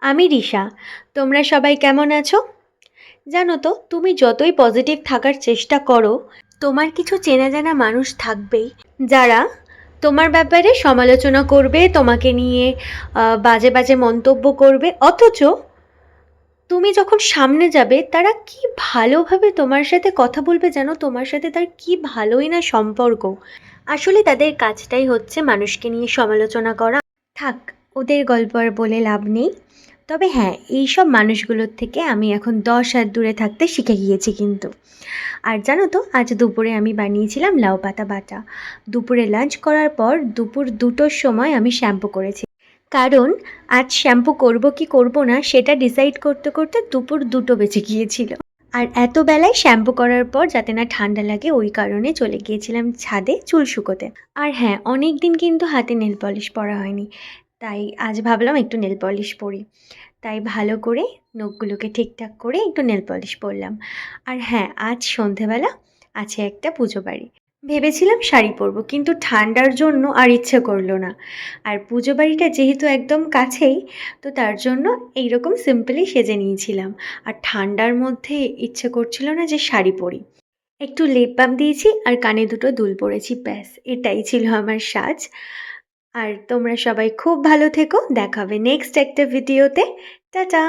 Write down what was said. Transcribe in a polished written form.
আমি রিশা। তোমরা সবাই কেমন আছো? জানো তো, তুমি যতই পজিটিভ থাকার চেষ্টা করো, তোমার কিছু চেনা জানা মানুষ থাকবেই, যারা তোমার ব্যাপারে সমালোচনা করবে, তোমাকে নিয়ে বাজে বাজে মন্তব্য করবে। অথচ তুমি যখন সামনে যাবে, তারা কি ভালোভাবে তোমার সাথে কথা বলবে, জানো তোমার সাথে তার কি ভালোই না সম্পর্ক। আসলে তাদের কাজটাই হচ্ছে মানুষকে নিয়ে সমালোচনা করা। থাক, ওদের গল্প আর বলে লাভ নেই। তবে হ্যাঁ, এইসব মানুষগুলোর থেকে আমি এখন 10 হাত দূরে থাকতে শিখে গিয়েছি কিন্তু। আর জানো তো, আজ দুপুরে আমি বানিয়েছিলাম লাউ পাতা বাটা। দুপুরে লাঞ্চ করার পর দুপুর 2টোর সময় আমি শ্যাম্পু করেছি। কারণ আজ শ্যাম্পু করব কি করব না সেটা ডিসাইড করতে করতে দুপুর 2টো বেজে গিয়েছিল। আর এত বেলায় শ্যাম্পু করার পর যাতে না ঠান্ডা লাগে, ওই কারণে চলে গিয়েছিলাম ছাদে চুল শুকোতে। আর হ্যাঁ, অনেক দিন কিন্তু হাতে নেল পলিশ পরা হয়নি, তাই আজ ভাবলাম একটু নেল পলিশ পরি। তাই ভালো করে নখগুলোকে ঠিকঠাক করে একটু নেল পলিশ পরলাম। আর হ্যাঁ, আজ সন্ধেবেলা আছে একটা পুজো বাড়ি। ভেবেছিলাম শাড়ি পরবো, কিন্তু ঠান্ডার জন্য আর ইচ্ছে করলো না। আর পুজো বাড়িটা যেহেতু একদম কাছেই, তো তার জন্য এইরকম সিম্পলি সেজে নিয়েছিলাম। আর ঠান্ডার মধ্যে ইচ্ছে করছিল না যে শাড়ি পরি। একটু লিপ বাম দিয়েছি আর কানে দুটো দুল পরেছি, ব্যাস এটাই ছিল আমার সাজ। আর তোমরা সবাই খুব ভালো থেকো, দেখা হবে নেক্সট একটা ভিডিওতে। টাটা।